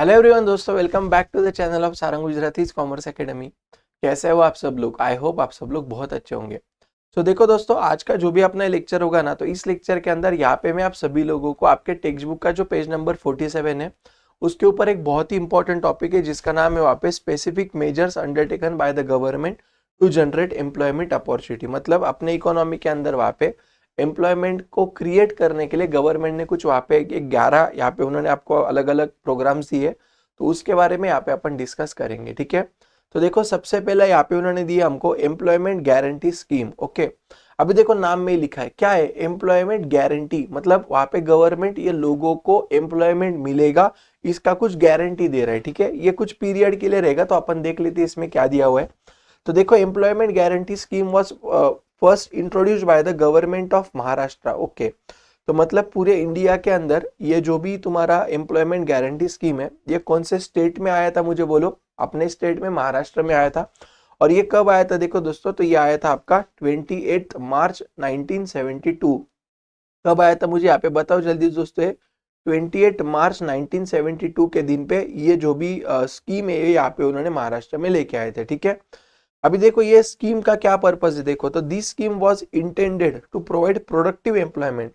Hello everyone दोस्तों, welcome back to the channel of Sarang Gujarati commerce academy. कैसे हो आप सब लोग? आई होप आप सब लोग बहुत अच्छे होंगे। तो देखो दोस्तों, आज का जो भी अपना लेक्चर होगा ना, तो इस लेक्चर के अंदर यहाँ पे मैं आप सभी लोगों को आपके टेक्स्ट बुक का जो पेज नंबर 47 है उसके ऊपर एक बहुत ही इंपॉर्टेंट टॉपिक है जिसका नाम है वहाँ पे specific measures undertaken by the government to generate employment opportunity. मतलब अपने इकोनॉमी के अंदर वहाँ पे एम्प्लॉयमेंट को क्रिएट करने के लिए गवर्नमेंट ने कुछ वहाँ पे 11 यहाँ पे उन्होंने आपको अलग अलग प्रोग्राम्स दिए, तो उसके बारे में यहाँ पे अपन डिस्कस करेंगे। ठीक है, तो देखो सबसे पहला यहाँ पे उन्होंने दिया हमको एम्प्लॉयमेंट गारंटी स्कीम। ओके, अभी देखो नाम में ही लिखा है क्या है, एम्प्लॉयमेंट गारंटी। मतलब वहां पे गवर्नमेंट ये लोगों को एम्प्लॉयमेंट मिलेगा, इसका कुछ गारंटी दे रहा है। ठीक है, ये कुछ पीरियड के लिए रहेगा, तो अपन देख लेते हैं इसमें क्या दिया हुआ है। तो देखो, employment guarantee scheme was first introduced by the government of Maharashtra. Okay, तो मतलब पूरे इंडिया के अंदर ये जो भी तुम्हारा एम्प्लॉयमेंट गारंटी स्कीम है, ये कौन से स्टेट में आया था मुझे बोलो? अपने स्टेट में महाराष्ट्र में आया था। और ये कब आया था देखो दोस्तों, तो ये आया था आपका 28 मार्च 1972। कब आया था मुझे यहाँ पे बताओ जल्दी दोस्तों। 28 मार्च 1972 के दिन पे ये जो भी स्कीम है यहाँ पे उन्होंने महाराष्ट्र में लेके आए थे। ठीक है, अभी देखो ये स्कीम का क्या पर्पस है। देखो, तो this scheme was intended to provide productive employment.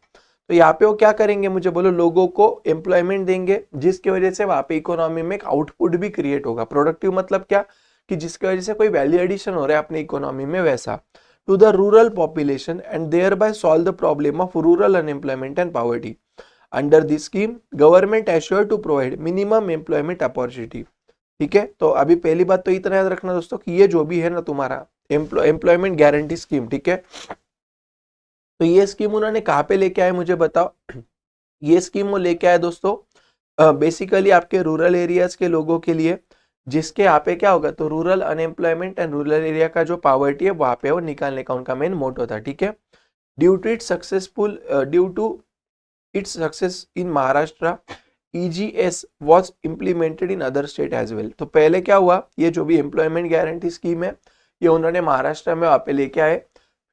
तो यहाँ पे वो क्या करेंगे मुझे बोलो? लोगों को एम्प्लॉयमेंट देंगे जिसकी वजह से वहां पे इकोनॉमी में एक आउटपुट भी क्रिएट होगा। प्रोडक्टिव मतलब क्या, कि जिसकी वजह से कोई वैल्यू एडिशन हो रहा है अपनी इकोनॉमी में, वैसा to the rural population and thereby solve the problem of rural unemployment and poverty. Under this scheme government assure to provide minimum employment opportunity. ठीक है, तो अभी पहली बात तो इतना याद रखना दोस्तों कि ये जो भी है ना तुम्हारा एम्प्लॉयमेंट गारंटी स्कीम, ठीक है, तो ये स्कीम उन्होंने कहाँ पे लेके आए मुझे बताओ। ये स्कीम वो लेके आए दोस्तों बेसिकली आपके रूरल एरियाज के लोगों के लिए, जिसके यहाँ पे क्या होगा, तो rural unemployment and rural area का जो पॉवर्टी है वहां पे वो निकालने का उनका मेन मोटो था। ठीक है, due to its success in Maharashtra, EGS was implemented in other state as well। तो पहले क्या हुआ, ये जो भी एम्प्लॉयमेंट गारंटी स्कीम है ये उन्होंने महाराष्ट्र में वहाँ पे लेके आए।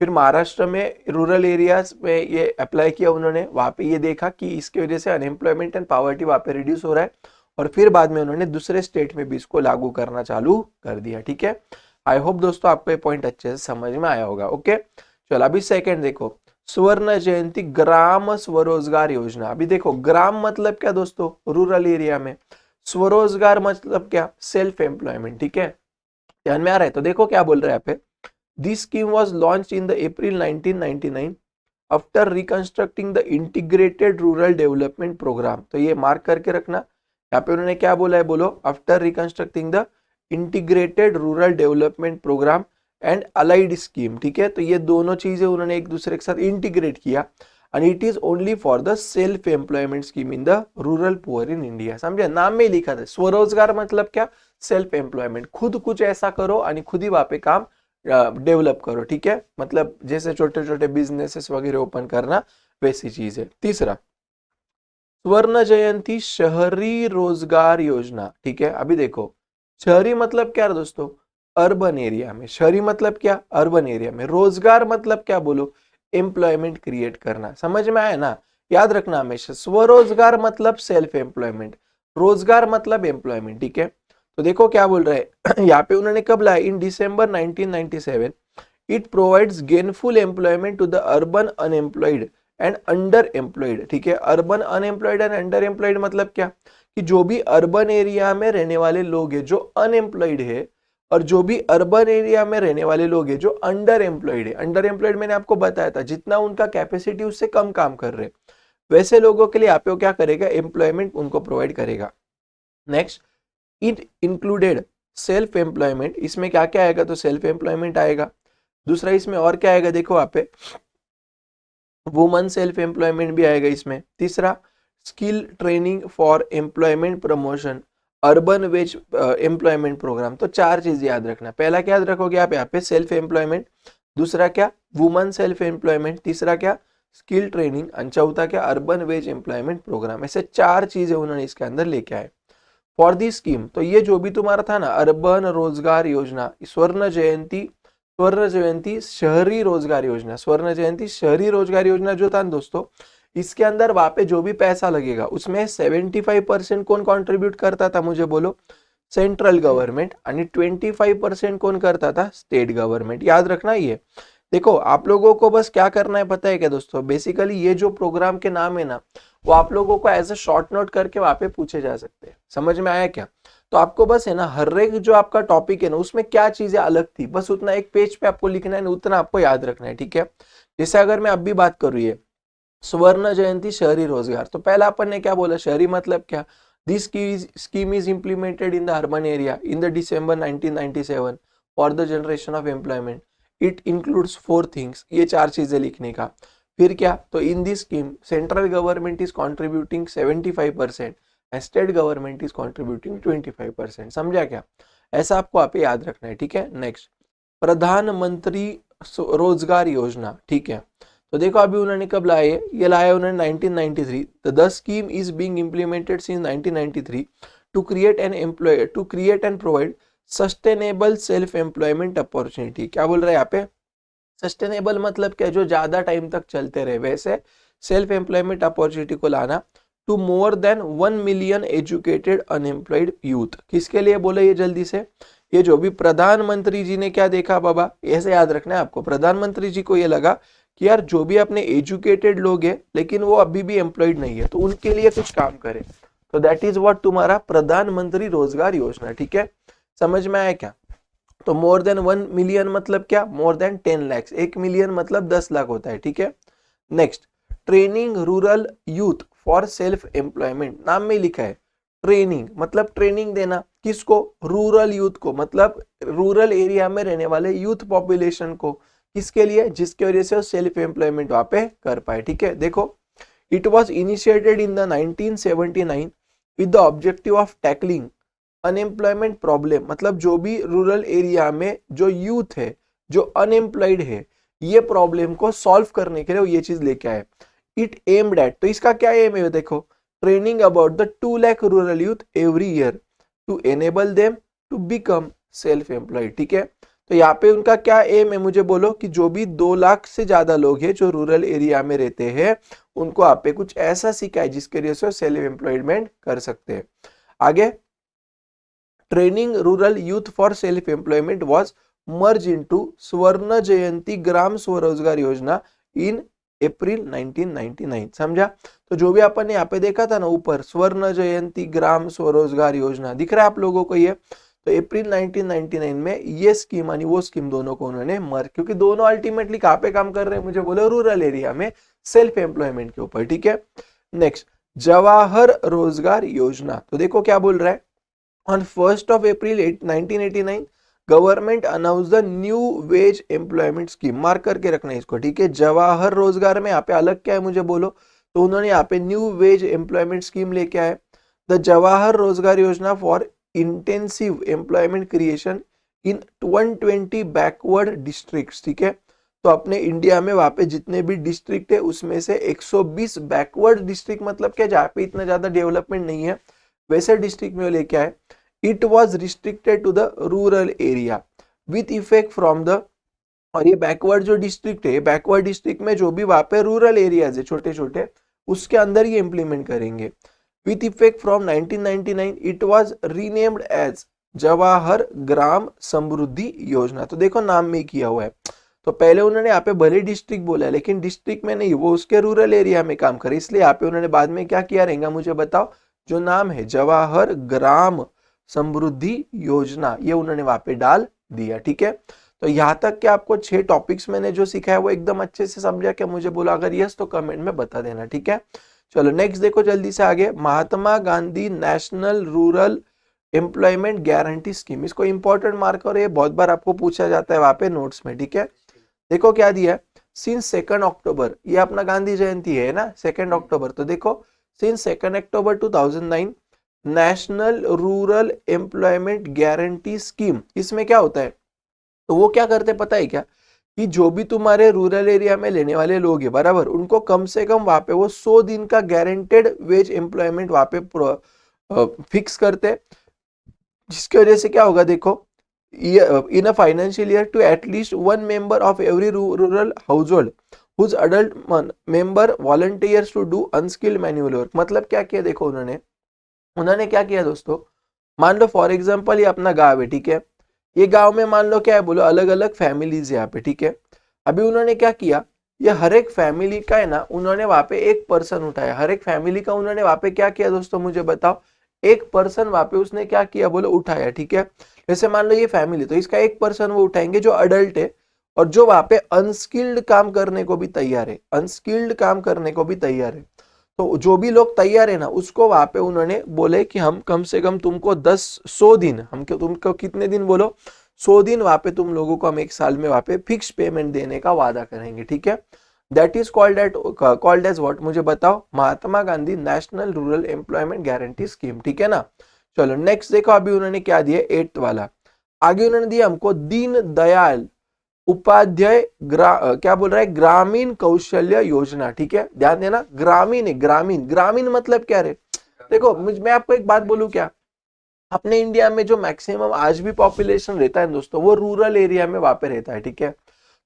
फिर महाराष्ट्र में रूरल एरियाज में ये अप्लाई किया उन्होंने, वहाँ पे ये देखा कि इसकी वजह से अनएम्प्लॉयमेंट एंड पॉवर्टी वहाँ पे रिड्यूस हो रहा है, और फिर बाद में उन्होंने दूसरे स्टेट में भी इसको लागू करना चालू कर दिया। ठीक है, आई होप दोस्तों आपको ये पॉइंट अच्छे से समझ में आया होगा। ओके, चलो अभी सेकेंड देखो, स्वर्ण जयंती ग्राम स्वरोजगार योजना। अभी देखो, ग्राम मतलब क्या दोस्तों? रूरल एरिया में। स्वरोजगार मतलब क्या? Self employment. ठीक है, ध्यान में आ रहा है? तो देखो क्या बोल रहे हैं यहाँ पे, this scheme was launch in the April 1999 after reconstructing the integrated rural development programme. तो ये मार्क करके रखना, यहाँ पे उन्होंने क्या बोला है, बोलो, after reconstructing the integrated rural development programme and allied scheme. ठीक है, तो ये दोनों चीजें उन्होंने एक दूसरे के साथ इंटीग्रेट किया, and it is only for the self employment scheme in the rural poor in India. समझे? नाम में ही लिखा था स्वरोजगार मतलब क्या, सेल्फ एम्प्लॉयमेंट, खुद कुछ ऐसा करो और खुद ही वहां पे काम डेवलप करो। ठीक है, मतलब जैसे छोटे छोटे बिजनेसेस वगैरह ओपन करना, वैसी चीज है। तीसरा, स्वर्ण जयंती शहरी रोजगार योजना। ठीक है, अभी देखो, शहरी मतलब क्या दोस्तों? अर्बन एरिया में। शहरी मतलब क्या? अर्बन एरिया में। रोजगार मतलब क्या बोलो? एम्प्लॉयमेंट क्रिएट करना। समझ में आया ना? याद रखना हमेशा, स्वरोजगार मतलब सेल्फ एम्प्लॉयमेंट, रोजगार मतलब एम्प्लॉयमेंट। ठीक है, तो देखो क्या बोल रहे हैं यहाँ पे उन्होंने कब लाया, in December 1997 it provides gainful employment to the urban unemployed and under employed. ठीक है, urban unemployed and under employed मतलब क्या, कि जो भी अर्बन एरिया में रहने वाले लोग हैं जो अनएम्प्लॉयड है, और जो भी अर्बन एरिया में रहने वाले लोग हैं जो अंडर एम्प्लॉयड है। अंडर एम्प्लॉयड मैंने आपको बताया था, जितना उनका कैपेसिटी उससे कम काम कर रहे, वैसे लोगों के लिए आप क्या करेगा, एम्प्लॉयमेंट उनको प्रोवाइड करेगा। Next, it included self employment. इसमें क्या क्या आएगा, तो सेल्फ एम्प्लॉयमेंट आएगा। दूसरा इसमें और क्या आएगा, देखो वहां पे वुमन सेल्फ एम्प्लॉयमेंट भी आएगा इसमें। तीसरा, skill training for employment promotion, urban wage employment programme. तो चार चीज याद रखना। पहला क्या याद रखोगे आप यहाँ पे, सेल्फ एम्प्लॉयमेंट। दूसरा क्या, वुमन सेल्फ एम्प्लॉयमेंट। तीसरा क्या, स्किल ट्रेनिंग। और चौथा क्या, अर्बन वेज एम्प्लॉयमेंट प्रोग्राम। ऐसे चार चीजें उन्होंने इसके अंदर लेके आए फॉर दी स्कीम। तो ये जो भी तुम्हारा था ना, अर्बन रोजगार योजना, स्वर्ण जयंती शहरी रोजगार योजना, स्वर्ण जयंती शहरी रोजगार योजना जो था ना दोस्तों, इसके अंदर वहां पे जो भी पैसा लगेगा उसमें 75% कौन कॉन्ट्रीब्यूट करता था, मुझे बोलो, सेंट्रल गवर्नमेंट, आणि 25% कौन करता था, स्टेट गवर्नमेंट। याद रखना ये। देखो आप लोगों को बस क्या करना है पता है क्या दोस्तों, बेसिकली ये जो प्रोग्राम के नाम है ना, वो आप लोगों को एज अ शॉर्ट नोट करके वहां पे पूछे जा सकते हैं। समझ में आया क्या? तो आपको बस है ना, हर एक जो आपका टॉपिक है ना उसमें क्या चीजें अलग थी, बस उतना एक पेज पे आपको लिखना है ना, उतना आपको याद रखना है, ठीक है। जैसे अगर मैं अभी बात करूँ ये स्वर्ण जयंती शहरी रोजगार, तो पहला अपन ने क्या बोला, शहरी मतलब क्या, this scheme is implemented in the urban area in the December 1997 for the generation of employment. It includes 4 things, ये 4 चीजें लिखने का। फिर क्या, तो in this scheme central government is contributing 75% and state government is contributing 25%। समझा क्या? ऐसा आपको आप याद रखना है, ठीक है। नेक्स्ट, प्रधानमंत्री रोजगार योजना, ठीक है। तो देखो अभी उन्होंने कब लाए, ये लाया उन्होंने 1993। The scheme is being implemented since 1993 to create and provide sustainable self employment opportunity. क्या बोल रहे हैं यहाँ पे, सस्टेनेबल मतलब क्या, जो ज्यादा टाइम तक चलते रहे, वैसे सेल्फ एम्प्लॉयमेंट अपॉर्चुनिटी को लाना to more than 1 million educated unemployed youth. किसके लिए बोले ये जल्दी से, ये जो भी प्रधानमंत्री जी ने क्या देखा बाबा, ऐसे याद रखना है आपको, प्रधानमंत्री जी को ये लगा कि यार जो भी अपने एजुकेटेड लोग हैं लेकिन वो अभी भी एम्प्लॉयड नहीं है, तो उनके लिए कुछ काम करें। तो दैट इज व्हाट तुम्हारा प्रधानमंत्री रोजगार योजना, ठीक है। समझ में आया क्या? तो मोर देन 1 मिलियन मतलब क्या, मोर देन 10 लाख। 1 मिलियन मतलब 10 लाख होता है, ठीक है। Next, training rural youth for self employment, नाम में लिखा है ट्रेनिंग, मतलब ट्रेनिंग देना किसको, रूरल यूथ को, मतलब रूरल एरिया में रहने वाले यूथ पॉपुलेशन को। किसके लिए, जिसकी वजह से वो सेल्फ एम्प्लॉयमेंट वहां पे कर पाए, ठीक है। देखो, it was initiated in the 1979 with the objective of tackling unemployment problem, मतलब जो भी रूरल एरिया में जो यूथ है, जो अनएम्प्लॉयड है, ये प्रॉब्लम को सॉल्व करने के लिए वो ये चीज लेके आए। इट एम्ड एट, तो इसका क्या एम है, देखो, training about the 2 lakh rural youth every year to enable them to become self employed, ठीक है। तो यहाँ पे उनका क्या एम है, मुझे बोलो, कि जो भी 2 लाख से ज्यादा लोग हैं जो रूरल एरिया में रहते हैं, उनको आप पे कुछ ऐसा सिखाए जिसके वजह से सेल्फ एम्प्लॉयमेंट कर सकते हैं। आगे, training rural youth for self employment was merge into स्वर्ण जयंती ग्राम स्वरोजगार योजना इन अप्रैल 1999। समझा? तो जो भी अपन ने यहाँ पे देखा था ना ऊपर, स्वर्ण जयंती ग्राम स्वरोजगार योजना, दिख रहा है आप लोगों को ये, तो अप्रैल 1999 में ये स्कीम यानी वो स्कीम दोनों को उन्होंने मर्ज, क्योंकि दोनों अल्टीमेटली कहाँ पे काम कर रहे हैं, मुझे बोलो, रूरल एरिया में सेल्फ एम्प्लॉयमेंट के ऊपर, ठीक है। नेक्स्ट, जवाहर रोजगार योजना, तो देखो क्या बोल रहा है, On 1st of April 1989, government announce the new ways employment scheme. Mark करके रखना है इसको, ठीक है। जवाहर रोजगार में यहाँ पे अलग क्या है, मुझे बोलो, तो उन्होंने यहाँ पे न्यू वेज एम्प्लॉयमेंट स्कीम लेके आए, द जवाहर रोजगार योजना for intensive employment creation in 120 backward districts, ठीक है। तो अपने इंडिया में वहां पे जितने भी डिस्ट्रिक्ट है उसमें से 120 बैकवर्ड डिस्ट्रिक्ट, मतलब क्या, जहाँ पे इतना ज्यादा डेवलपमेंट नहीं है, वैसे डिस्ट्रिक्ट में लेके आए। It was restricted to the rural area with effect from the, और ये बैकवर्ड जो डिस्ट्रिक्ट है, बैकवर्ड डिस्ट्रिक्ट में जो भी वहां पे रूरल एरियाज है छोटे छोटे, उसके अंदर ये इंप्लीमेंट करेंगे। With effect from 1999 it was renamed as Jawahar Gram Samriddhi Yojana. तो देखो नाम में किया हुआ है, तो पहले उन्होंने यहाँ पे भले डिस्ट्रिक्ट बोला है लेकिन डिस्ट्रिक्ट में नहीं, वो उसके रूरल एरिया में काम करे, इसलिए यहाँ पे उन्होंने बाद में क्या किया रहेगा, मुझे बताओ, जो नाम है जवाहर ग्राम समृद्धि योजना, ये उन्होंने वहां पे डाल दिया, ठीक है। तो यहाँ तक कि आपको 6 टॉपिक्स मैंने जो सिखाया वो एकदम अच्छे से समझा क्या, मुझे बोला अगर यस तो कमेंट में बता देना, ठीक है। चलो नेक्स्ट देखो जल्दी से आगे, Mahatma Gandhi national rural employment guarantee scheme, इसको इंपॉर्टेंट मार्क और ये बहुत बार आपको पूछा जाता है वहां पे नोट्स में, ठीक है। देखो क्या दिया है, सिंस 2 अक्टूबर, ये अपना गांधी जयंती है ना 2 अक्टूबर, तो देखो सिंस 2 अक्टूबर 2009 national rural employment guarantee scheme, इसमें क्या होता है, तो वो क्या करते पता है क्या, कि जो भी तुम्हारे रूरल एरिया में लेने वाले लोग हैं बराबर, उनको कम से कम वहां पे वो 100 दिन का गारंटेड वेज एम्प्लॉयमेंट वहां पे फिक्स करते, जिसकी वजह से क्या होगा, देखो, in a financial year to at least 1 member of every rural household whose adult member volunteers to do unskilled manual work. मतलब क्या किया देखो उन्होंने क्या किया दोस्तों, मान लो फॉर एग्जांपल ये अपना गांव है, ठीक है, ये गांव में मान लो क्या है, बोलो अलग अलग फैमिलीज यहाँ पे, ठीक है। अभी उन्होंने क्या किया, ये हर एक फैमिली का है ना, उन्होंने वहां पे एक पर्सन उठाया, हर एक फैमिली का उन्होंने वहां पे क्या किया दोस्तों, मुझे बताओ, एक पर्सन वहां पे उसने क्या किया, बोलो उठाया, ठीक है। जैसे मान लो ये फैमिली, तो इसका एक पर्सन वो उठाएंगे जो अडल्ट है और जो वहां पे अनस्किल्ड काम करने को भी तैयार है, अनस्किल्ड काम करने को भी तैयार है। तो जो भी लोग तैयार है ना, उसको वहां पे उन्होंने बोले कि हम कम से कम तुमको 100 दिन, हम तुमको कितने दिन, बोलो 100 दिन वहां पे तुम लोगों को हम एक साल में वहां पे फिक्स पेमेंट देने का वादा करेंगे, ठीक है। That is called as what, मुझे बताओ, Mahatma Gandhi national rural employment guarantee scheme, ठीक है ना। चलो नेक्स्ट देखो, अभी उन्होंने क्या दिया 8th वाला, आगे उन्होंने दिया हमको दीन दयाल उपाध्याय क्या बोल रहा है, ग्रामीण कौशल्य योजना, ठीक है, ध्यान देना, ग्रामीण है, ग्रामीण, ग्रामीण मतलब क्या रे, देखो मैं आपको एक बात बोलूं क्या, अपने इंडिया में जो मैक्सिमम आज भी पॉपुलेशन रहता है दोस्तों, वो रूरल एरिया में वहां पे रहता है, ठीक है।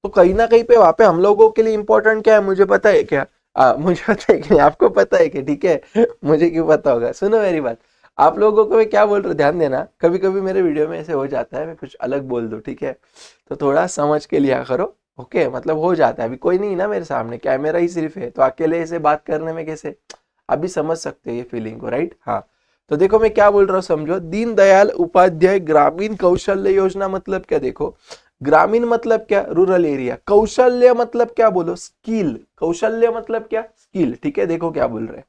तो कहीं ना कहीं पे वहां पे हम लोगों के लिए इंपॉर्टेंट क्या है, मुझे पता है क्या, मुझे पता है कि नहीं, आपको पता है कि, ठीक है, मुझे क्यों पता होगा, सुनो मेरी बात, आप लोगों को मैं क्या बोल रहा हूँ, ध्यान देना, कभी कभी मेरे वीडियो में ऐसे हो जाता है, मैं कुछ अलग बोल दूं, ठीक है, तो थोड़ा समझ के लिया करो, ओके, मतलब हो जाता है, अभी कोई नहीं ना मेरे सामने, कैमरा ही सिर्फ है, तो अकेले ऐसे बात करने में कैसे, आप भी समझ सकते हो ये फीलिंग को, राइट, हाँ। तो देखो मैं क्या बोल रहा हूँ, समझो, दीनदयाल उपाध्याय ग्रामीण कौशल्य योजना मतलब क्या, देखो ग्रामीण मतलब क्या, रूरल एरिया, कौशल्य मतलब क्या, बोलो स्किल, कौशल्य मतलब क्या, स्किल, ठीक है। देखो क्या बोल रहे हैं,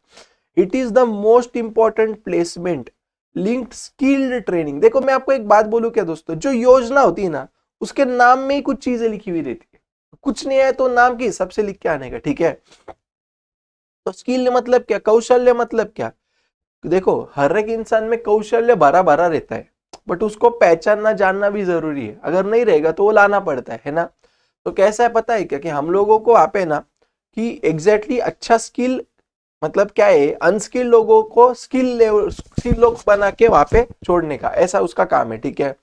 it is the most important placement linked skilled training. देखो मैं आपको एक बात बोलूं क्या दोस्तों, जो योजना होती है ना, उसके नाम में ही कुछ चीजें लिखी हुई रहती है, कुछ नहीं है तो नाम के हिसाब से लिख के आने का, ठीक है। तो स्किल मतलब क्या, कौशल्य मतलब क्या, देखो हर एक इंसान में कौशल्य भरा भरा रहता है, बट उसको पहचानना जानना भी जरूरी है, अगर नहीं रहेगा तो वो लाना पड़ता है ना। तो कैसा है पता है क्या, कि हम लोगों को आप है ना, कि एग्जैक्टली अच्छा स्किल मतलब क्या है, अनस्किल लोगों को स्किल लोग बना के वहां पे छोड़ने का, ऐसा उसका काम है, ठीक है।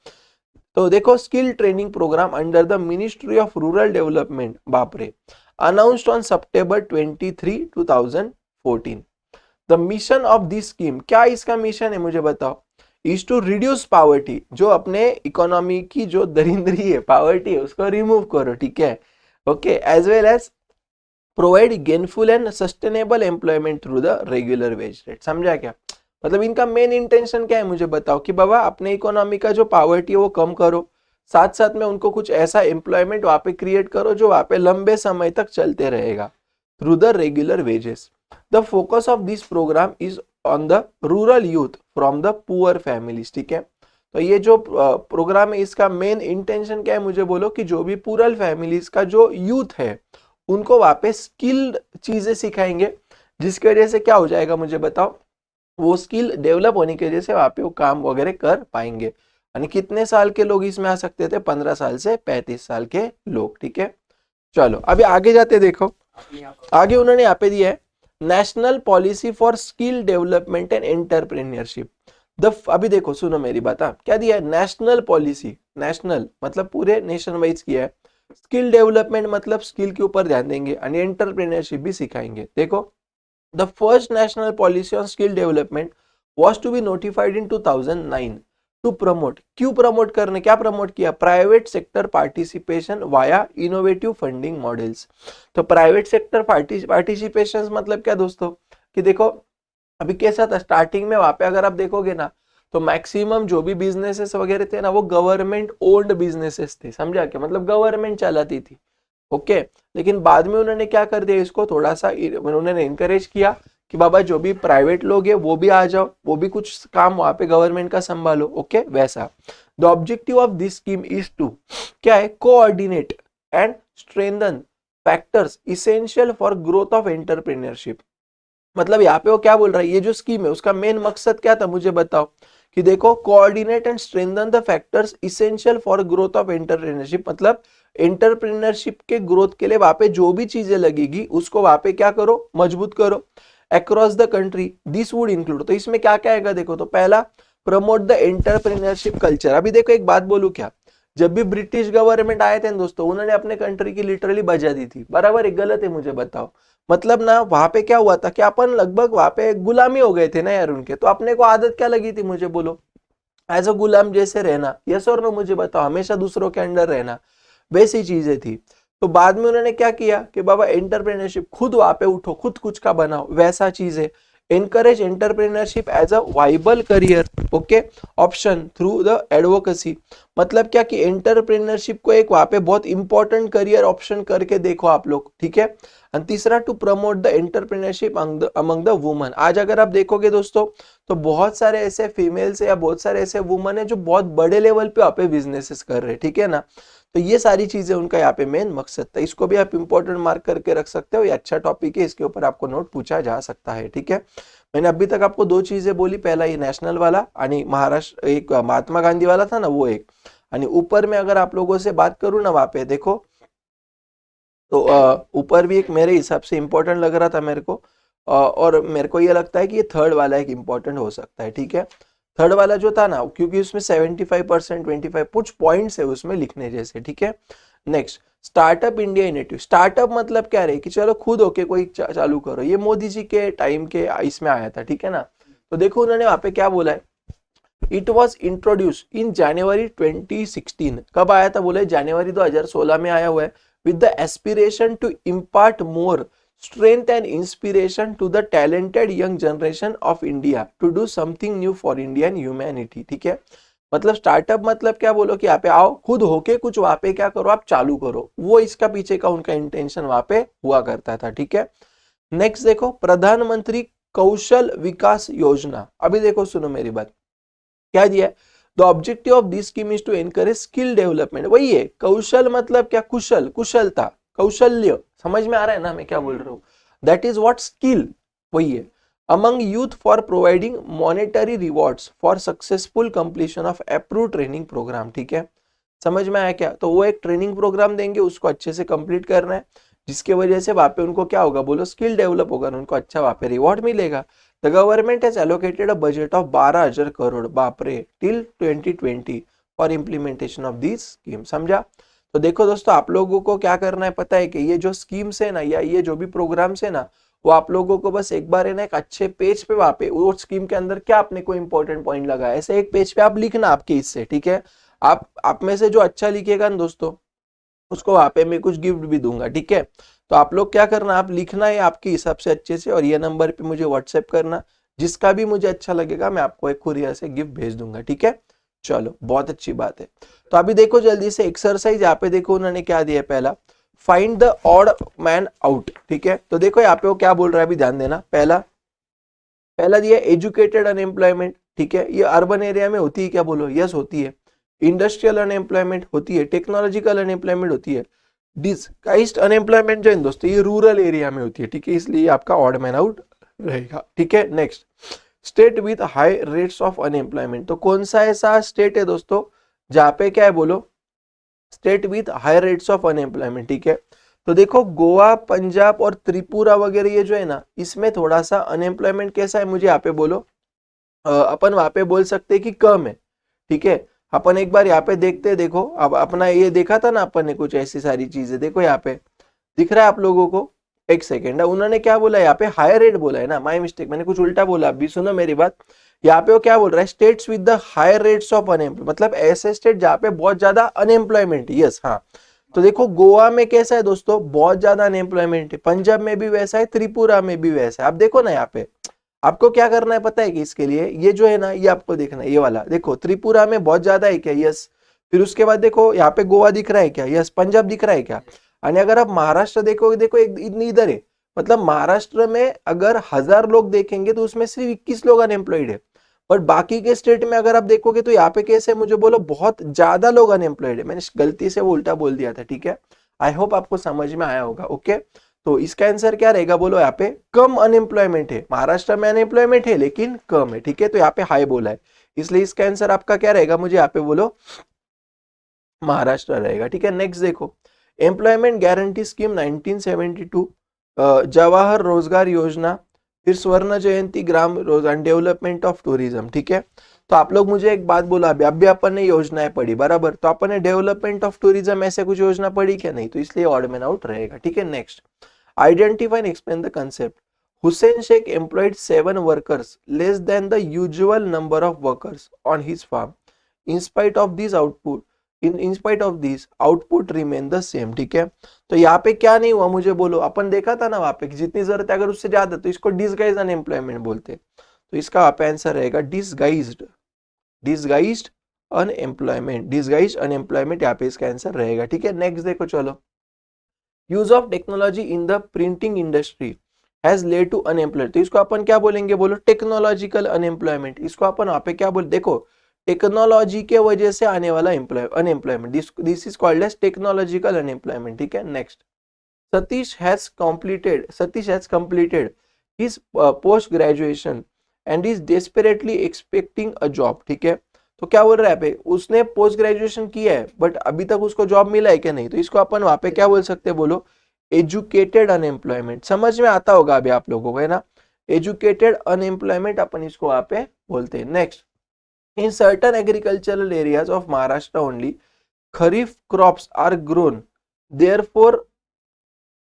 तो देखो skill training programme under the ministry of rural development, बाप रे, announced on September 23 2014। The mission of this scheme, क्या इसका मिशन है मुझे बताओ, इज टू रिड्यूस पावर्टी, जो अपने इकोनॉमी की जो दरिंदरी है, पावर्टी है, उसको रिमूव करो, ठीक है, okay, as well as provide gainful and sustainable employment through the regular wage rate. समझा क्या, मतलब इनका मेन इंटेंशन क्या है मुझे बताओ, कि बाबा अपने इकोनॉमी का जो पावर्टी है वो कम करो, साथ साथ में उनको कुछ ऐसा एम्प्लॉयमेंट वहां पे क्रिएट करो जो वहां पे लंबे समय तक चलते रहेगा through the regular wages. The focus of this programme is on the rural youth from the poor families, ठीक है। तो ये जो प्रोग्राम है इसका मेन इंटेंशन क्या है मुझे बोलो, कि जो भी पुअर फैमिलीज का जो यूथ है उनको वहां पे स्किल्ड चीजें सिखाएंगे, जिसकी वजह से क्या हो जाएगा मुझे बताओ, वो स्किल डेवलप होने की वजह से वहां पे वो काम वगैरह कर पाएंगे। यानी कितने साल के लोग इसमें आ सकते थे, 15 साल से 35 साल के लोग, ठीक है। चलो अभी आगे जाते, देखो आगे उन्होंने यहाँ पे दिया है national policy for skill development and entrepreneurship. अभी देखो सुनो मेरी बात, क्या दिया है, नेशनल पॉलिसी, नेशनल मतलब पूरे नेशन वाइज किया है, स्किल डेवलपमेंट मतलब स्किल के ऊपर ध्यान देंगे, और एंटरप्रेन्योरशिप भी सिखाएंगे। देखो the first national policy on skill development was to be notified in 2009 to promote, क्यों प्रमोट करने, क्या प्रमोट किया, private sector participation via innovative funding models. तो प्राइवेट सेक्टर पार्टिसिपेशन मतलब क्या दोस्तों, कि देखो अभी कैसा था स्टार्टिंग में वहां पे अगर आप देखोगे ना, तो मैक्सिमम जो भी बिजनेसेस वगैरह थे ना, वो गवर्नमेंट ओन्ड बिजनेसेस थे, समझा क्या, मतलब गवर्नमेंट चलाती थी, ओके। लेकिन बाद में उन्होंने क्या कर दिया, इसको थोड़ा सा उन्होंने इनकरेज किया कि बाबा जो भी प्राइवेट लोग है वो भी आ जाओ, वो भी कुछ काम वहां पे गवर्नमेंट का संभालो, ओके वैसा। The objective of this scheme is to, क्या है, coordinate and strengthen factors essential for growth of entrepreneurship. मतलब यहाँ पे वो क्या बोल रहा है, ये जो स्कीम है उसका मेन मकसद क्या था मुझे बताओ, कि देखो coordinate and strengthen the factors essential for growth of entrepreneurship, मतलब एंटरप्रेन्योरशिप के ग्रोथ के लिए वहां पे जो भी चीजें लगेगी उसको वहां पे क्या करो, मजबूत करो across the country. This would include, तो इसमें क्या क्या आएगा देखो, तो पहला प्रमोट द एंटरप्रेन्योरशिप कल्चर। अभी देखो एक बात बोलू क्या, जब भी ब्रिटिश गवर्नमेंट आए थे ना दोस्तों, उन्होंने अपने कंट्री की लिटरली बजा दी थी। बराबर है, गलत है, मुझे बताओ। मतलब ना वहां पे क्या हुआ था कि अपन लगभग वहां पे गुलामी हो गए थे ना यार उनके, तो अपने को आदत क्या लगी थी, मुझे बोलो, एज अ गुलाम जैसे रहना। यस और नो मुझे बताओ, हमेशा दूसरों के अंडर रहना, वैसी चीजें थी। तो बाद में उन्होंने क्या किया कि बाबा एंटरप्रेन्योरशिप, खुद वहां पे उठो, खुद कुछ का बनाओ, वैसा चीज है। encourage entrepreneurship as a viable career, okay, option through the advocacy. मतलब क्या कि एंटरप्रेन्योरशिप को एक वहां पे बहुत इंपॉर्टेंट करियर ऑप्शन करके देखो आप लोग, ठीक है। और तीसरा, to promote the entrepreneurship among the woman. आज अगर आप देखोगे दोस्तों, तो बहुत सारे ऐसे फीमेल्स या बहुत सारे ऐसे वुमन है जो बहुत बड़े लेवल पे वहां पे बिजनेसेस कर रहे हैं, ठीक है ना। तो ये सारी चीजें उनका यहाँ पे मेन मकसद था। इसको भी आप इंपॉर्टेंट मार्क करके रख सकते हो, ये अच्छा टॉपिक है, इसके ऊपर आपको नोट पूछा जा सकता है, ठीक है। मैंने अभी तक आपको दो चीजें बोली, पहला ये नेशनल वाला आणि महाराष्ट्र, एक महात्मा गांधी वाला था ना वो एक, आणि ऊपर में अगर आप लोगों से बात करूं ना वहां पे देखो, तो ऊपर भी एक मेरे हिसाब से इंपॉर्टेंट लग रहा था मेरे को, और मेरे को ये लगता है कि ये थर्ड वाला एक इंपॉर्टेंट हो सकता है, ठीक है। थर्ड वाला जो था ना, क्योंकि उसमें 75% 25 कुछ पॉइंट्स है उसमें लिखने जैसे, ठीक है। Next, startup India initiative. Startup मतलब क्या रहे कि चलो खुद होके कोई चालू करो, ये मोदी जी के टाइम के इसमें आया था, ठीक है ना। तो देखो उन्होंने वहां पे क्या बोला है, इट वॉज इंट्रोड्यूस इन जनवरी 2016। कब आया था, बोले जनवरी 2016 में आया हुआ है। With the aspiration to impart more strength and inspiration to the talented young generation of India to do something new for Indian humanity, ठीक है। मतलब स्टार्टअप मतलब क्या, बोलो कि यहाँ पे आओ, खुद होके कुछ वहां पे क्या करो, आप चालू करो, वो इसका पीछे का उनका इंटेंशन वहां पे हुआ करता था, ठीक है। नेक्स्ट देखो, प्रधानमंत्री कौशल विकास योजना। अभी देखो सुनो मेरी बात, क्या दिया है, the objective of this scheme is to encourage skill development. वही है, कौशल मतलब क्या, कुशल, कुशलता, कौशल्य, समझ में आ रहा है ना मैं क्या बोल रहा हूँ, दैट इज व्हाट स्किल, वही है। Among youth for providing monetary rewards for successful completion of approve training programme, ठीक है। समझ में आया क्या, तो वो एक ट्रेनिंग प्रोग्राम देंगे, उसको अच्छे से कंप्लीट करना है, जिसके वजह से वहां पे उनको क्या होगा, बोलो स्किल डेवलप होगा, उनको अच्छा वहां पे रिवॉर्ड मिलेगा। The government has allocated a budget of 12,000 crore, बाप रे, till 2020 for implementation of this scheme, समझा। तो देखो दोस्तों, आप लोगों को क्या करना है पता है कि ये जो स्कीम्स है ना, या ये जो भी प्रोग्राम्स है ना, वो आप लोगों को बस एक बार है ना एक अच्छे पेज पे वहां पे वो स्कीम के अंदर क्या आपने कोई इंपॉर्टेंट पॉइंट लगा है, ऐसे एक पेज पे आप लिखना आपके इससे, ठीक है। आप में से जो अच्छा लिखेगा ना दोस्तों, उसको वहां पे मैं कुछ गिफ्ट भी दूंगा, ठीक है। तो आप लोग क्या करना, आप लिखना है आपके हिसाब से अच्छे से, और ये नंबर पे मुझे व्हाट्सएप करना, जिसका भी मुझे अच्छा लगेगा मैं आपको एक कुरियर से गिफ्ट भेज दूंगा, ठीक है। चलो, बहुत अच्छी बात है। तो अभी देखो जल्दी से एक्सरसाइज, यहाँ पे देखो उन्होंने क्या दिया, पहला find the odd man out, ठीक है। तो देखो यहाँ पे वो क्या बोल रहा है, अभी ध्यान देना। पहला पहला दिया एजुकेटेड अनएम्प्लॉयमेंट, ठीक है, ये अर्बन एरिया में होती है क्या, बोलो यस होती है। इंडस्ट्रियल अनएम्प्लॉयमेंट होती है, टेक्नोलॉजिकल अनएम्प्लॉयमेंट होती है। डिस्काइज्ड अनएम्प्लॉयमेंट जो है दोस्तों, ये रूरल एरिया में होती है, ठीक है, इसलिए आपका ऑड मैन आउट रहेगा, ठीक है। Next, state with high rates of unemployment. तो कौन सा ऐसा स्टेट है दोस्तों जहां पे क्या है, बोलो, state with high rates of unemployment, ठीक है। तो देखो गोवा, पंजाब और त्रिपुरा वगैरह ये जो है ना, इसमें थोड़ा सा अनएम्प्लॉयमेंट कैसा है, मुझे यहाँ पे बोलो। अपन वहां पे बोल सकते हैं कि कम है, ठीक है। अपन एक बार यहाँ पे देखते हैं, देखो अब अपना ये देखा था ना अपन ने कुछ ऐसी सारी चीजें, देखो यहाँ पे दिख रहा है आप लोगों को, एक सेकेंड, उन्होंने क्या बोला यहाँ पे, हायर रेट बोला है ना, माय मिस्टेक, मैंने कुछ उल्टा बोला, अभी सुनो मेरी बात। यहाँ पे वो क्या बोल रहा है, states with the higher rates of unemployment, मतलब ऐसे स्टेट जहाँ पे बहुत ज्यादा अनएम्प्लॉयमेंट, यस हाँ। तो देखो गोवा में कैसा है दोस्तों, बहुत ज्यादा अनएम्प्लॉयमेंट है, पंजाब में भी वैसा है, त्रिपुरा में भी वैसा है। आप देखो ना यहाँ पे, आपको क्या करना है पता है कि इसके लिए ये जो है ना, ये आपको देखना है, ये वाला देखो, त्रिपुरा में बहुत ज्यादा है क्या, यस। फिर उसके बाद देखो यहाँ पे गोवा दिख रहा है क्या, यस। पंजाब दिख रहा है क्या, और अगर आप महाराष्ट्र देखोगे, देखो एक इधर है, मतलब महाराष्ट्र में अगर 1,000 लोग देखेंगे तो उसमें सिर्फ 21 लोग अनएम्प्लॉयड है। बट बाकी के स्टेट में अगर आप देखोगे तो यहाँ पे कैसे, मुझे बोलो, बहुत ज्यादा लोग अनएम्प्लॉयड है। मैंने गलती से वो उल्टा बोल दिया था, ठीक है। आई होप आपको समझ में आया होगा, ओके। तो इसका आंसर क्या रहेगा, बोलो, यहाँ पे कम अनएम्प्लॉयमेंट है, महाराष्ट्र में अनएम्प्लॉयमेंट है लेकिन कम है, ठीक है। तो यहाँ पे हाई बोला है, इसलिए इसका आंसर आपका क्या रहेगा, मुझे यहाँ पे बोलो, महाराष्ट्र रहेगा, ठीक है। नेक्स्ट देखो, एम्प्लॉयमेंट गारंटी स्कीम 1972, जवाहर रोजगार योजना, फिर स्वर्ण जयंती ग्राम रोजगार डेवलपमेंट ऑफ टूरिज्म, ठीक है। तो आप लोग मुझे एक बात बोला, अभी अपन ने योजनाएं पढ़ी बराबर, तो अपन ने डेवलपमेंट ऑफ टूरिज्म ऐसे कुछ योजना पढ़ी क्या, नहीं, तो इसलिए ऑड मैन आउट रहेगा, ठीक है। Next, identify and explain the concept. Hussain Sheikh employed 7 workers, less than the usual number of workers on his farm. In spite of these output, in spite of these, output remain the same, ठीक है। तो यहाँ पे क्या नहीं हुआ मुझे बोलो, अपन देखा था ना वहां पे कि जितनी जरूरत है अगर उससे ज्यादा तो इसको डिसगाइज अनएम्प्लॉयमेंट बोलते हैं। तो इसका वहां पे आंसर रहेगा disguised, disguised unemployment, disguised unemployment यहाँ पे इसका आंसर रहेगा, ठीक है। नेक्स्ट देखो चलो, use of technology in the printing industry has led to unemployed, तो इसको अपन क्या बोलेंगे बोलो, टेक्नोलॉजिकल अनएम्प्लॉयमेंट। इसको अपन वहां पे क्या बोल, देखो टेक्नोलॉजी के वजह से आने वाला unemployment, this is called as technological unemployment, ठीक है। Next, Satish has completed his post graduation and is desperately expecting a job, ठीक है। तो क्या बोल रहा है यहाँ पे, उसने पोस्ट ग्रेजुएशन किया है बट अभी तक उसको जॉब मिला है क्या, नहीं, तो इसको अपन वहां पे क्या बोल सकते हैं बोलो, एजुकेटेड अनएम्प्लॉयमेंट। समझ में आता होगा अभी आप लोगों को, है ना, एजुकेटेड अनएम्प्लॉयमेंट अपन इसको वहां पे बोलते हैं। Next, in certain agricultural areas of Maharashtra only kharif crops are grown, therefore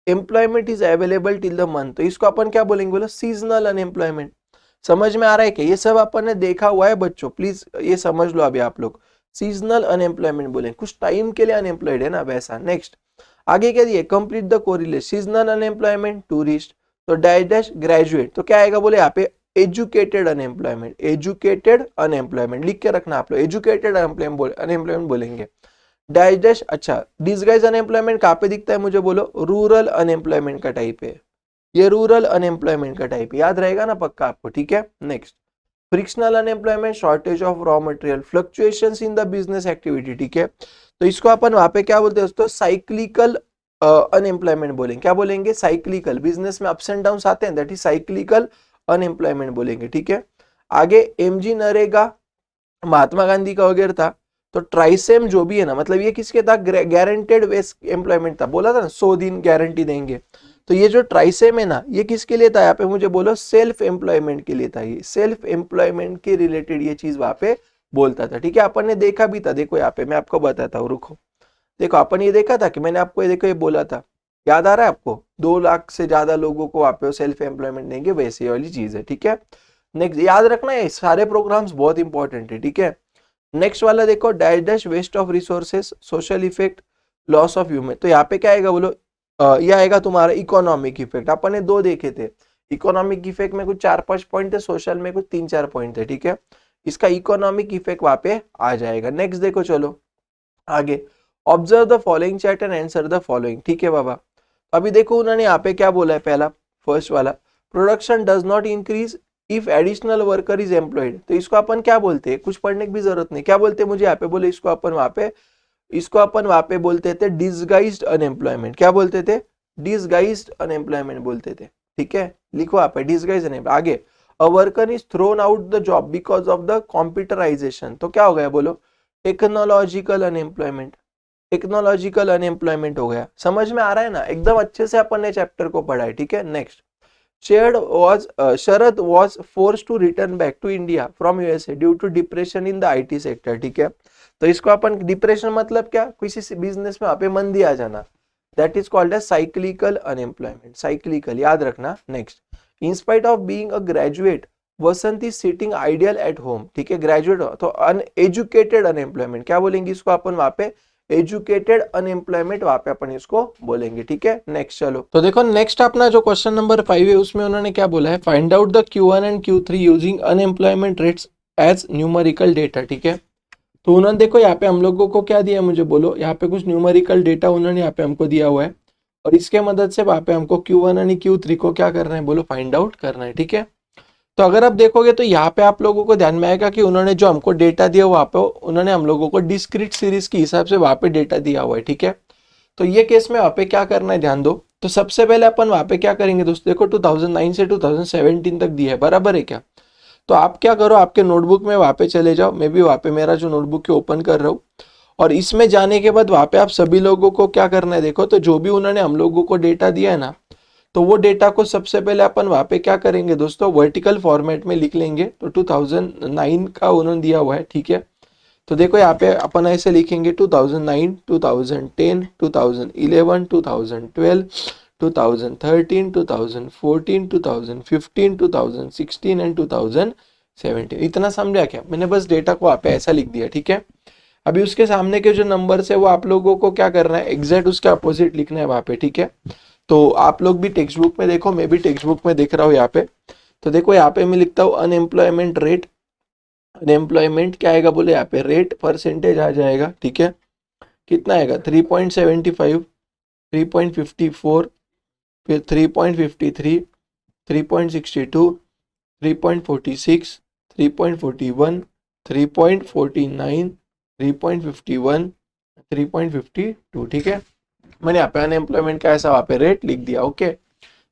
employment is available till the month, तो इसको अपन क्या बोलेंगे बोलो, सीजनल अनएम्प्लॉयमेंट। समझ में आ रहा है क्या, ये सब अपन ने देखा हुआ है बच्चों, प्लीज ये समझ लो अभी आप लोग, सीजनल अनएम्प्लॉयमेंट बोलेंगे, कुछ टाइम के लिए अनएम्प्लॉयड है ना वैसा। नेक्स्ट, आगे क्या दिए, complete the correlate, seasonal unemployment tourist, तो डैश ग्रेजुएट, तो क्या आएगा बोले यहाँ पे एजुकेटेड अनएम्प्लॉयमेंट, एजुकेटेड अनएम्प्लॉयमेंट लिख के रखना आप लोग, एजुकेटेड अनएम्प्लॉयमेंट बोलेंगे। डैश, अच्छा, डिसगाइज अनएम्प्लॉयमेंट कहाँ पे दिखता है मुझे बोलो, रूरल अनएम्प्लॉयमेंट का टाइप है, ये रूरल अनएम्प्लॉयमेंट का टाइप याद रहेगा ना पक्का आपको, ठीक है। Next, frictional unemployment, shortage of raw material, fluctuations in the business activity, ठीक है। तो इसको अपन वहां पे क्या बोलते हैं दोस्तों, साइक्लिकल अनएम्प्लॉयमेंट बोलेंगे, क्या बोलेंगे, साइक्लिकल, बिजनेस में अप्स एंड डाउन आते हैं, दैट इज साइक्लिकल अनएम्प्लॉयमेंट बोलेंगे, ठीक है। आगे एमजी नरेगा महात्मा गांधी का वगैरह था, तो ट्राइसेम जो भी है ना, मतलब ये किसके था, गारंटेड वेस्ट एम्प्लॉयमेंट था, बोला था ना 100 दिन गारंटी देंगे, तो ये जो ट्राइसेम है ना, ये किसके लिए था यहाँ पे मुझे बोलो, सेल्फ एम्प्लॉयमेंट के लिए था, ये सेल्फ एम्प्लॉयमेंट के रिलेटेड ये चीज वहां पे बोलता था, ठीक है। अपन ने देखा भी था, देखो यहाँ पे मैं आपको बताता हूँ, रुको, देखो अपन ये देखा था कि मैंने आपको ये देखो ये बोला था, याद आ रहा है आपको, 2 लाख से ज्यादा लोगों को वहां पे सेल्फ एम्प्लॉयमेंट देंगे, वैसे वाली चीज है, ठीक है। नेक्स्ट, याद रखना है सारे प्रोग्राम्स बहुत इंपॉर्टेंट है, ठीक है। नेक्स्ट वाला देखो, dash waste of resources, social effect, loss of human, तो यहाँ पे क्या आएगा बोलो, ये आएगा तुम्हारा इकोनॉमिक इफेक्ट, अपन ने 2 देखे थे, इकोनॉमिक इफेक्ट में कुछ 4-5 पॉइंट थे, सोशल में कुछ 3-4 पॉइंट थे, ठीक है। इसका इकोनॉमिक इफेक्ट वहां पे आ जाएगा। नेक्स्ट देखो चलो आगे, observe the following chat and answer the following, ठीक है बाबा। अभी देखो उन्होंने यहाँ पे क्या बोला है, पहला फर्स्ट वाला, production does not increase if additional worker is employed, तो इसको अपन क्या बोलते हैं, कुछ पढ़ने की भी जरूरत नहीं, क्या बोलते हैं मुझे यहाँ पे बोले, इसको अपन वहां पे बोलते थे डिसगाइज्ड अनएम्प्लॉयमेंट, क्या बोलते थे, डिसगाइज्ड अनएम्प्लॉयमेंट बोलते थे, ठीक है। लिखो आप डिसगाइज्ड अनएम्प्लॉयमेंट। आगे, a worker is thrown out the job because of the computerisation, तो क्या हो गया बोलो, टेक्नोलॉजिकल अनएम्प्लॉयमेंट, टेक्नोलॉजिकल अनएम्प्लॉयमेंट हो गया। समझ में आ रहा है ना, एकदम अच्छे से अपन ने चैप्टर को पढ़ा है, ठीक है। Next, Sharad was forced to return back to India from USA due to depression in the IT sector, ठीक है। तो इसको अपन डिप्रेशन मतलब क्या, किसी बिजनेस में वहां पे मंदी आ जाना, that is called as cyclical unemployment, cyclical याद रखना। Next, in spite of being a graduate Vasant is sitting ideal at home, ठीक है, ग्रेजुएट तो अनएजुकेटेड अनएम्प्लॉयमेंट, क्या बोलेंगे इसको अपन वहां पे, एजुकेटेड अनएम्प्लॉयमेंट वहां पे अपन इसको बोलेंगे, ठीक है। नेक्स्ट चलो, तो देखो नेक्स्ट अपना जो क्वेश्चन नंबर 5 है उसमें उन्होंने क्या बोला है, find out the Q1 and Q3 using unemployment rates as numerical data, ठीक है। तो उन्होंने देखो यहाँ पे हम लोगों को क्या दिया है मुझे बोलो, यहाँ पे कुछ न्यूमेरिकल डेटा उन्होंने यहाँ पे हमको दिया हुआ है, और इसके मदद से वहां पे हमको Q1 यानी Q3 को क्या करना है बोलो, फाइंड आउट करना है, ठीक है। तो अगर आप देखोगे तो यहाँ पे आप लोगों को ध्यान में आएगा कि उन्होंने जो हमको डेटा दिया वहां पे उन्होंने हम लोगों को डिस्क्रीट सीरीज के हिसाब से वहां पे डेटा दिया हुआ है, ठीक है। तो ये केस में वहां पे क्या करना है ध्यान दो, तो सबसे पहले अपन वहां पे क्या करेंगे दोस्तों, देखो 2009 से 2017 तक दिया है, बराबर है क्या। तो आप क्या करो, आपके नोटबुक में वहां पे चले जाओ, मैं भी वहां पे मेरा जो नोटबुक है ओपन कर रहा हूँ, और इसमें जाने के बाद वहां पे आप सभी लोगों को क्या करना है, देखो तो जो भी उन्होंने हम लोगों को डेटा दिया है ना, तो वो डेटा को सबसे पहले अपन वहां पे क्या करेंगे दोस्तों, वर्टिकल फॉर्मेट में लिख लेंगे। तो 2009 का उन्होंने दिया हुआ है, ठीक है। तो देखो यहाँ पे अपन ऐसे लिखेंगे 2009, 2010, 2011, 2012, 2013, 2014, 2015, 2016 एंड 2017। इतना समझा क्या, मैंने बस डेटा को यहाँ पे ऐसा लिख दिया, ठीक है। अभी उसके सामने के जो नंबर्स है वो आप लोगों को क्या करना है, एग्जैक्ट उसके अपोजिट लिखना है वहां पे, ठीक है। तो आप लोग भी टेक्स्ट बुक में देखो, मैं भी टेक्स्ट बुक में देख रहा हूँ यहाँ पे। तो देखो यहाँ पे मैं लिखता हूँ अनएम्प्लॉयमेंट रेट। अनएम्प्लॉयमेंट क्या आएगा बोले, यहाँ पे रेट परसेंटेज आ जाएगा, ठीक है। कितना आएगा 3.75, 3.54, फिर 3.53, 3.62, 3.46, 3.41, 3.49, 3.51, 3.52, ठीक है। मैंने यहाँ पे अनएम्प्लॉयमेंट का ऐसा वहाँ पे रेट लिख दिया, ओके।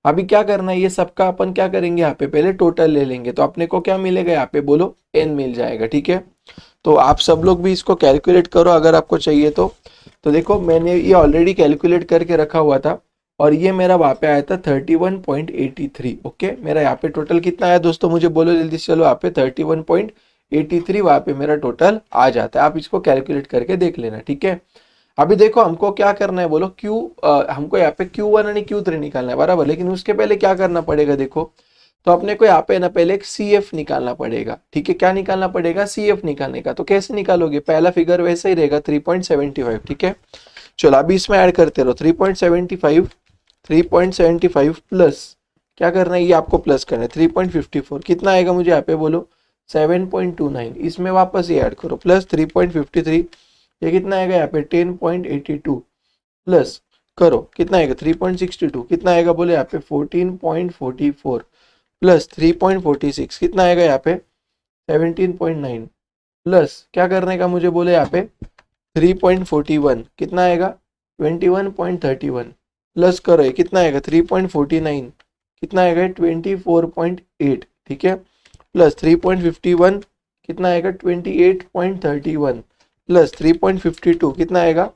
अभी क्या करना है, ये सबका अपन क्या करेंगे, यहाँ पे पहले टोटल ले लेंगे। तो अपने को क्या मिलेगा, यहाँ पे बोलो एन मिल जाएगा, ठीक है। तो आप सब लोग भी इसको कैलकुलेट करो अगर आपको चाहिए तो देखो मैंने ये ऑलरेडी कैलकुलेट करके रखा हुआ था, और ये मेरा वहाँ पे आया था 31.83, ओके। मेरा यहाँ पे टोटल कितना आया दोस्तों, मुझे बोलो जल्दी से, चलो यहाँ पे 31.83 वहाँ पे मेरा टोटल आ जाता है। आप इसको कैलकुलेट करके देख लेना, ठीक है। अभी देखो हमको क्या करना है बोलो, हमको यहाँ पे Q1 और Q3 निकालना है, बराबर। लेकिन उसके पहले क्या करना पड़ेगा देखो, तो अपने को यहाँ पे ना पहले एक CF निकालना पड़ेगा, ठीक है। क्या निकालना पड़ेगा, CF निकालने का। तो कैसे निकालोगे, पहला फिगर वैसे ही रहेगा 3.75, ठीक है। चलो अभी इसमें ऐड करते रहो 3.75, 3.75 प्लस क्या करना है, ये आपको प्लस करना है 3.54, कितना आएगा मुझे यहाँ पे बोलो 7.29। इसमें वापस ये ऐड करो प्लस 3.53, ये कितना आएगा यहाँ पे 10.82, प्लस करो कितना आएगा 3.62, कितना आएगा बोले यहाँ पे 14.44, प्लस 3.46, कितना आएगा यहाँ पे 17.9, प्लस क्या करने का मुझे बोले यहाँ पे 3.41, कितना आएगा 21.31, प्लस करो ये कितना आएगा 3.49, कितना आएगा 24.8, ठीक है। प्लस 3.51, कितना आएगा 28.31, प्लस 3.52, कितना आएगा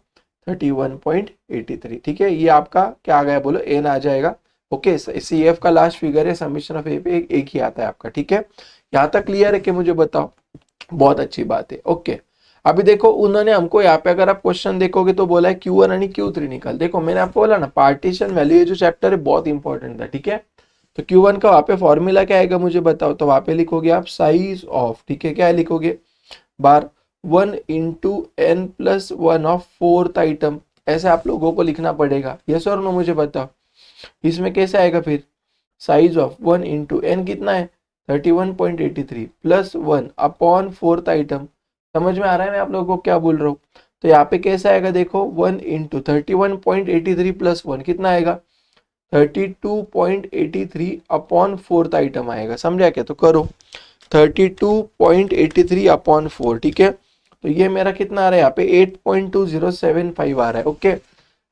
31.83, ठीक है। ये आपका क्या आ गया बोलो, एन आ जाएगा, ओके। CF का लास्ट फिगर है, समीशन ऑफ ए पे एक ही आता है आपका, ठीक है। यहाँ तक क्लियर है कि मुझे बताओ, बहुत अच्छी बात है, ओके। अभी देखो उन्होंने हमको यहाँ पे अगर आप क्वेश्चन देखोगे तो बोला है Q1 और Q3 निकाल। देखो मैंने आपको बोला ना पार्टीशन वैल्यू, ये जो चैप्टर है बहुत इंपॉर्टेंट था, ठीक है। तो Q1 का वहाँ पे फॉर्मूला क्या आएगा मुझे बताओ, तो वहाँ पे लिखोगे आप साइज ऑफ, ठीक है। क्या लिखोगे बार 1 into n plus 1 of fourth item, ऐसे आप लोगों को लिखना पड़ेगा, यस और नो मुझे बताओ। इसमें कैसे आएगा फिर, साइज ऑफ 1 इंटू एन कितना है 31.83 प्लस 1 अपॉन फोर्थ आइटम। समझ में आ रहा है मैं आप लोगों को क्या बोल रहा हूँ। तो यहाँ पे कैसा आएगा देखो 1 इंटू 31.83 प्लस 1 कितना आएगा 32.83 अपॉन फोर्थ आइटम आएगा, समझा क्या। तो करो 32.83 अपॉन 4, ठीक है। तो ये मेरा कितना आ रहा है यहाँ पे 8.2075 आ रहा है, ओके।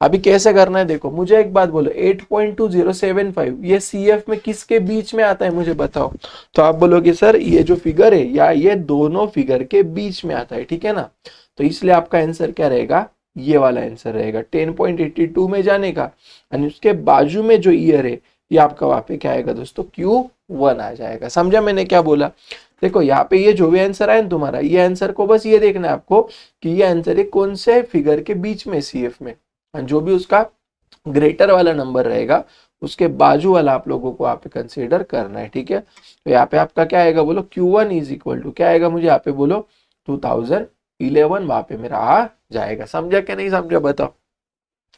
अभी कैसे करना है देखो, मुझे एक बात बोलो 8.2075 ये CF में किसके बीच में आता है मुझे बताओ। तो आप बोलोगे सर ये जो फिगर है या ये दोनों फिगर के बीच में आता है, ठीक है ना। तो इसलिए आपका आंसर क्या रहेगा, ये वाला आंसर रहेगा 10.82 में जाने का, और उसके बाजू में जो ईयर है ये आपका वहां पे क्या आएगा दोस्तों Q1 आ जाएगा। समझा मैंने क्या बोला। देखो यहाँ पे ये जो भी आंसर आया ना तुम्हारा, ये आंसर को बस ये देखना है आपको कि ये आंसर है कौन से फिगर के बीच में CF में, जो भी उसका ग्रेटर वाला नंबर रहेगा उसके बाजू वाला आप लोगों को यहाँ पे कंसीडर करना है, ठीक है। तो यहाँ पे आपका क्या आएगा बोलो Q1 इज इक्वल टू क्या आएगा मुझे यहाँ पे बोलो 2011 वहां पे मेरा आ जाएगा। समझा क्या नहीं समझा बताओ।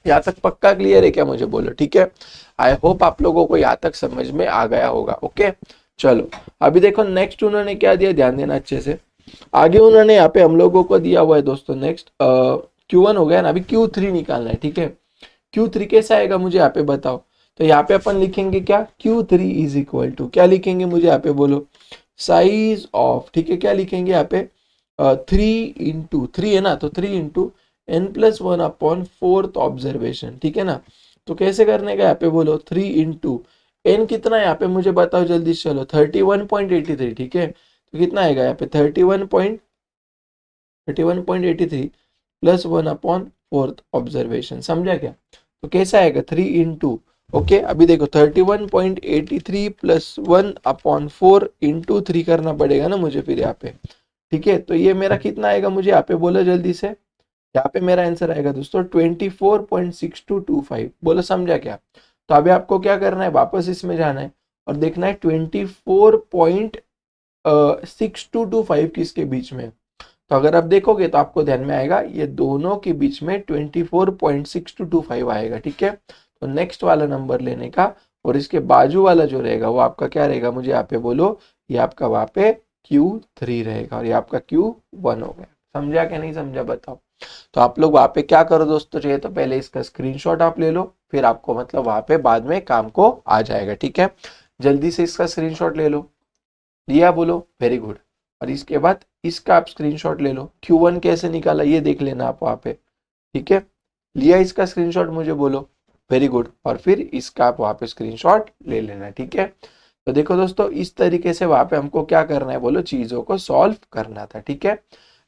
यहाँ तक पक्का क्लियर है क्या मुझे बोलो, ठीक है। आई होप आप लोगों को यहाँ तक समझ में आ गया होगा, ओके। चलो अभी देखो नेक्स्ट उन्होंने क्या दिया, ध्यान देना अच्छे से। आगे उन्होंने यहाँ पे हम लोगों को दिया हुआ है दोस्तों नेक्स्ट Q1 हो गया ना, अभी Q3 निकालना है, ठीक है। Q3 कैसा आएगा मुझे यहाँ पे बताओ। तो यहाँ पे अपन लिखेंगे क्या Q3 इज इक्वल टू क्या लिखेंगे मुझे यहाँ पे बोलो साइज ऑफ, ठीक है। क्या लिखेंगे यहाँ पे 3 है ना, तो 3 into n+1 upon fourth observation, ठीक है ना। तो कैसे करने का यहाँ पे बोलो 3 इंटू एन कितना है यहाँ पे मुझे बताओ जल्दी से, चलो 31.83, ठीक है। तो कितना आएगा यहाँ पे 31.83 प्लस 1 अपॉन फोर्थ ऑब्जर्वेशन, समझा क्या। तो कैसा आएगा 3 इंटू ओके अभी देखो 31.83 प्लस 1/4 इंटू 3 करना पड़ेगा ना मुझे फिर यहाँ पे, ठीक है। तो ये मेरा कितना आएगा मुझे यहाँ पे बोलो जल्दी से, यहाँ पे मेरा आंसर आएगा दोस्तों 24.6225। बोलो समझा क्या? तो अभी आपको क्या करना है, वापस इसमें जाना है और देखना है 24.6225 किसके बीच में। तो अगर आप देखोगे तो आपको ध्यान में आएगा ये दोनों के बीच में 24.6225 आएगा, ठीक है। तो नेक्स्ट वाला नंबर लेने का और इसके बाजू वाला जो रहेगा वो आपका क्या रहेगा, मुझे यहाँ पे बोलो, ये आपका वहां पे Q3 रहेगा और ये आपका Q1 हो गया। समझा क्या नहीं समझा बताओ? तो आप लोग वहां पे क्या करो दोस्तों, चाहिए तो पहले इसका स्क्रीनशॉट आप ले लो, फिर आपको मतलब वहां पे बाद में काम को आ जाएगा, ठीक है। जल्दी से इसका स्क्रीनशॉट ले लो, लिया बोलो, वेरी गुड। और इसके बाद इसका आप स्क्रीनशॉट ले लो, Q1 कैसे निकाला ये देख लेना आप वहां पे, ठीक है। लिया इसका स्क्रीनशॉट, मुझे बोलो, वेरी गुड। और फिर इसका आप वहां पे स्क्रीनशॉट ले लेना, ठीक है। तो देखो दोस्तों इस तरीके से वहां पे हमको क्या करना है बोलो, चीजों को सॉल्व करना था, ठीक है।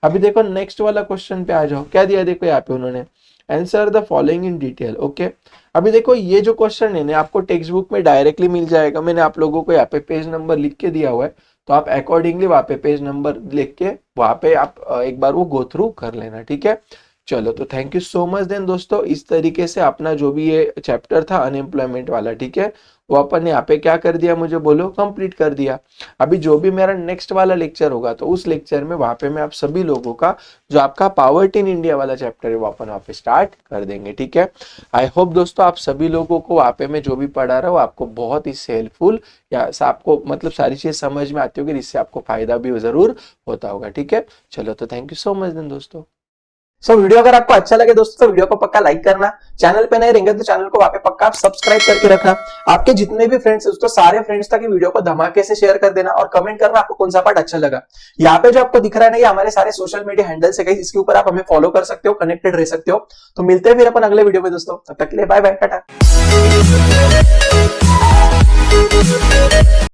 अभी देखो नेक्स्ट वाला क्वेश्चन पे आ जाओ, क्या दिया देखो यहाँ पे उन्होंने, answer the following in detail. Okay अभी देखो ये जो क्वेश्चन है ना आपको टेक्स्ट बुक में डायरेक्टली मिल जाएगा, मैंने आप लोगों को यहाँ पे पेज नंबर लिख के दिया हुआ है, तो आप अकॉर्डिंगली वहां पे पेज नंबर लिख के वहां पे आप एक बार वो गो थ्रू कर लेना, ठीक है। चलो तो thank you so much then दोस्तों, इस तरीके से अपना जो भी ये चैप्टर था अनएम्प्लॉयमेंट वाला, ठीक है, वो अपन ने यहाँ पे क्या कर दिया मुझे बोलो, कंप्लीट कर दिया। अभी जो भी मेरा नेक्स्ट वाला लेक्चर होगा तो उस लेक्चर में वहां पे मैं आप सभी लोगों का जो आपका पावर्टी इन इंडिया वाला चैप्टर है वो अपन वहां पे स्टार्ट कर देंगे, ठीक है। आई होप दोस्तों आप सभी लोगों को वहां पे मैं जो भी पढ़ा रहा हूँ आपको बहुत ही हेल्पफुल या आपको मतलब सारी चीज समझ में आती होगी, जिससे आपको फायदा भी जरूर होता होगा, ठीक है। चलो तो thank you so much then दोस्तों। वीडियो अगर आपको अच्छा लगे दोस्तों तो वीडियो को पक्का लाइक करना, चैनल पे नए रहेंगे तो चैनल को वहां पे पक्का आप सब्सक्राइब करके रखना। आपके जितने भी फ्रेंड्स हैं दोस्तों सारे फ्रेंड्स तक वीडियो को धमाके से शेयर कर देना और कमेंट करना आपको कौन सा पार्ट अच्छा लगा। यहाँ पे जो आपको दिख रहा है ना ये हमारे सारे सोशल मीडिया हैंडल्स है, इसके ऊपर आप हमें फॉलो कर सकते हो, कनेक्टेड रह सकते हो। तो मिलते हैं फिर अपन अगले वीडियो में दोस्तों, तब तक के लिए बाय बाय, टाटा।